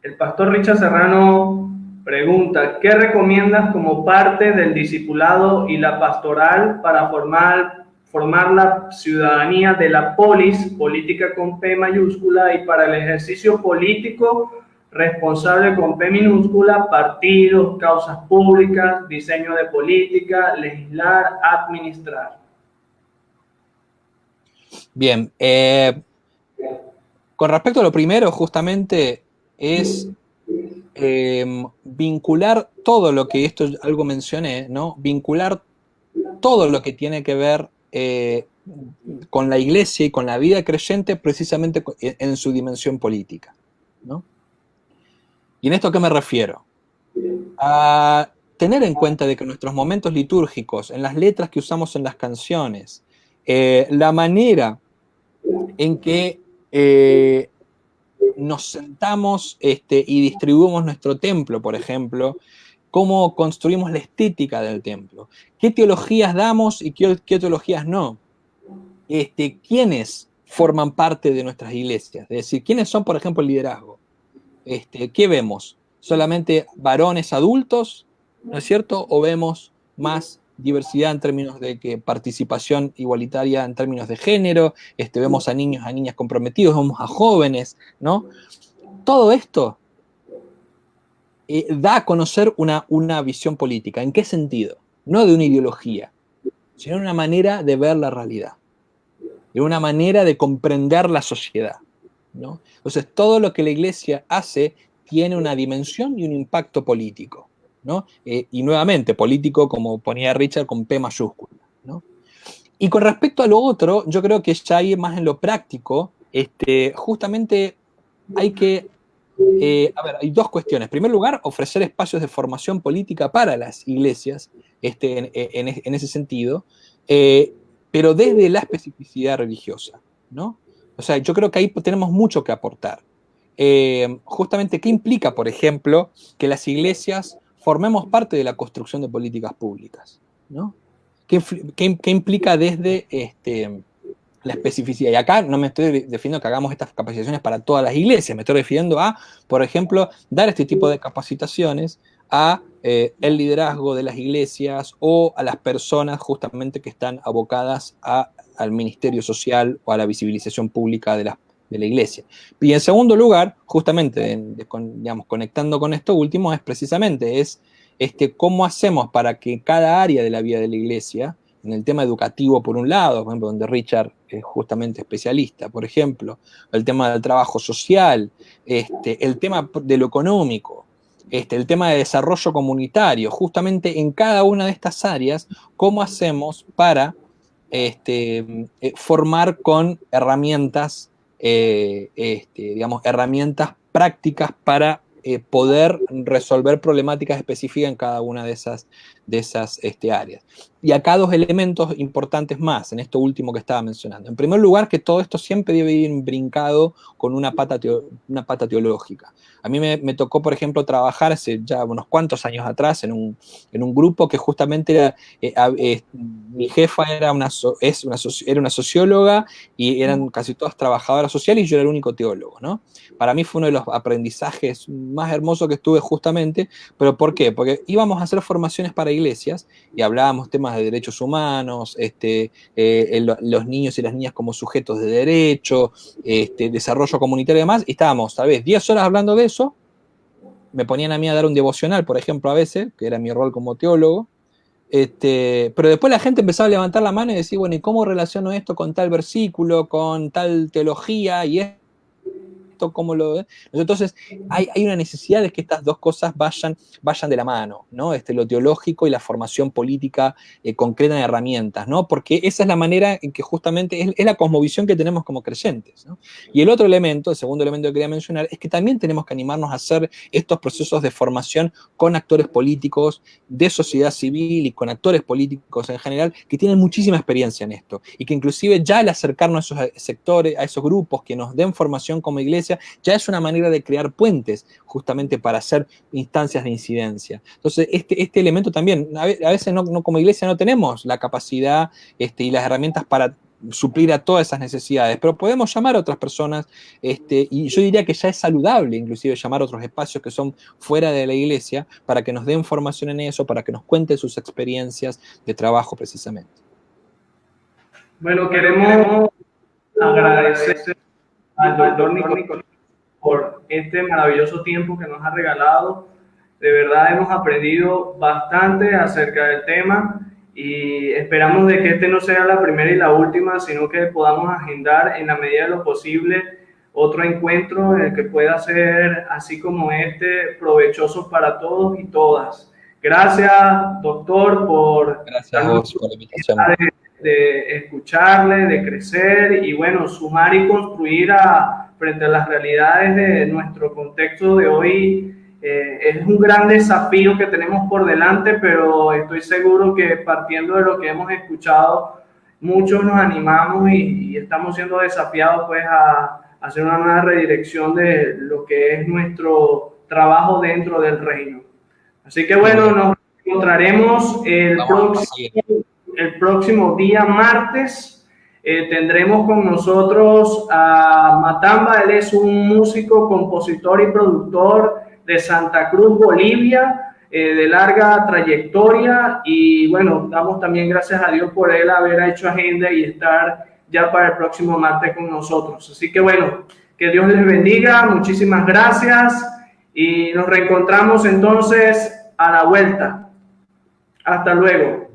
El pastor Richard Serrano pregunta, ¿qué recomiendas como parte del discipulado y la pastoral para formar la ciudadanía de la polis, política con P mayúscula, y para el ejercicio político responsable con P minúscula, partidos, causas públicas, diseño de política, legislar, administrar? Bien, con respecto a lo primero, justamente es vincular todo lo que esto algo mencioné, ¿no? Vincular todo lo que tiene que ver con la iglesia y con la vida creyente precisamente en su dimensión política, ¿no? ¿Y en esto a qué me refiero? A tener en cuenta de que nuestros momentos litúrgicos, en las letras que usamos en las canciones, la manera en que nos sentamos y distribuimos nuestro templo, por ejemplo, cómo construimos la estética del templo, qué teologías damos y qué teologías no, quiénes forman parte de nuestras iglesias, es decir, quiénes son, por ejemplo, el liderazgo. ¿Qué vemos? ¿Solamente varones adultos, no es cierto? ¿O vemos más diversidad en términos de participación igualitaria en términos de género? Vemos a niños, a niñas comprometidos, vemos a jóvenes, ¿no? Todo esto da a conocer una visión política. ¿En qué sentido? No de una ideología, sino de una manera de ver la realidad, de una manera de comprender la sociedad, ¿no? Entonces, todo lo que la iglesia hace tiene una dimensión y un impacto político, ¿no? Y nuevamente, político, como ponía Richard, con P mayúscula, ¿no? Y con respecto a lo otro, yo creo que ya hay más en lo práctico, justamente hay que, hay dos cuestiones. En primer lugar, ofrecer espacios de formación política para las iglesias, en ese sentido, pero desde la especificidad religiosa, ¿no? O sea, yo creo que ahí tenemos mucho que aportar. Justamente, ¿qué implica, por ejemplo, que las iglesias formemos parte de la construcción de políticas públicas, ¿no? ¿Qué implica desde la especificidad? Y acá no me estoy refiriendo que hagamos estas capacitaciones para todas las iglesias, me estoy refiriendo a, por ejemplo, dar este tipo de capacitaciones a el liderazgo de las iglesias o a las personas justamente que están abocadas al ministerio social o a la visibilización pública de la iglesia. Y en segundo lugar, justamente, digamos, conectando con esto último, es precisamente cómo hacemos para que cada área de la vida de la iglesia, en el tema educativo por un lado, por ejemplo, donde Richard es justamente especialista, por ejemplo, el tema del trabajo social, el tema de lo económico, el tema de desarrollo comunitario, justamente en cada una de estas áreas, cómo hacemos para formar con herramientas, digamos, herramientas prácticas para poder resolver problemáticas específicas en cada una de de esas áreas. Y acá dos elementos importantes más, en esto último que estaba mencionando. En primer lugar, que todo esto siempre debe ir brincado con una pata teológica. A mí me tocó, por ejemplo, trabajar hace ya unos cuantos años atrás en un grupo que justamente era, mi jefa era una socióloga y eran casi todas trabajadoras sociales y yo era el único teólogo, ¿no? Para mí fue uno de los aprendizajes más hermosos que estuve justamente, pero ¿por qué? Porque íbamos a hacer formaciones para iglesias y hablábamos temas de derechos humanos, los niños y las niñas como sujetos de derecho, desarrollo comunitario y demás, y estábamos, tal vez, 10 horas hablando de eso, me ponían a mí a dar un devocional, por ejemplo, a veces, que era mi rol como teólogo, pero después la gente empezaba a levantar la mano y decir, bueno, ¿y cómo relaciono esto con tal versículo, con tal teología y esto? ¿Cómo lo ve? Entonces, hay una necesidad de que estas dos cosas vayan de la mano, ¿no? Lo teológico y la formación política concreta en herramientas, ¿no? Porque esa es la manera en que justamente es la cosmovisión que tenemos como creyentes, ¿no? Y el otro elemento, el segundo elemento que quería mencionar, es que también tenemos que animarnos a hacer estos procesos de formación con actores políticos de sociedad civil y con actores políticos en general que tienen muchísima experiencia en esto y que inclusive ya al acercarnos a esos sectores, a esos grupos que nos den formación como iglesia, ya es una manera de crear puentes justamente para hacer instancias de incidencia. Entonces, este elemento también, a veces no como iglesia no tenemos la capacidad y las herramientas para suplir a todas esas necesidades, pero podemos llamar a otras personas, y yo diría que ya es saludable inclusive llamar a otros espacios que son fuera de la iglesia para que nos den formación en eso, para que nos cuenten sus experiencias de trabajo precisamente. Bueno, queremos agradecer al doctor Nicolás por este maravilloso tiempo que nos ha regalado. De verdad hemos aprendido bastante acerca del tema y esperamos de que este no sea la primera y la última, sino que podamos agendar en la medida de lo posible otro encuentro en el que pueda ser, así como este, provechoso para todos y todas. Gracias, doctor, por Gracias a vos por la invitación. De escucharle, de crecer y bueno, sumar y construir frente a las realidades de nuestro contexto de hoy. Es un gran desafío que tenemos por delante, pero estoy seguro que partiendo de lo que hemos escuchado, muchos nos animamos y estamos siendo desafiados pues a hacer una nueva redirección de lo que es nuestro trabajo dentro del reino. Así que bueno, nos encontraremos el próximo día martes. Tendremos con nosotros a Matamba. Él es un músico, compositor y productor de Santa Cruz, Bolivia, de larga trayectoria, y bueno, damos también gracias a Dios por él haber hecho agenda y estar ya para el próximo martes con nosotros. Así que bueno, que Dios les bendiga, muchísimas gracias y nos reencontramos entonces a la vuelta. Hasta luego.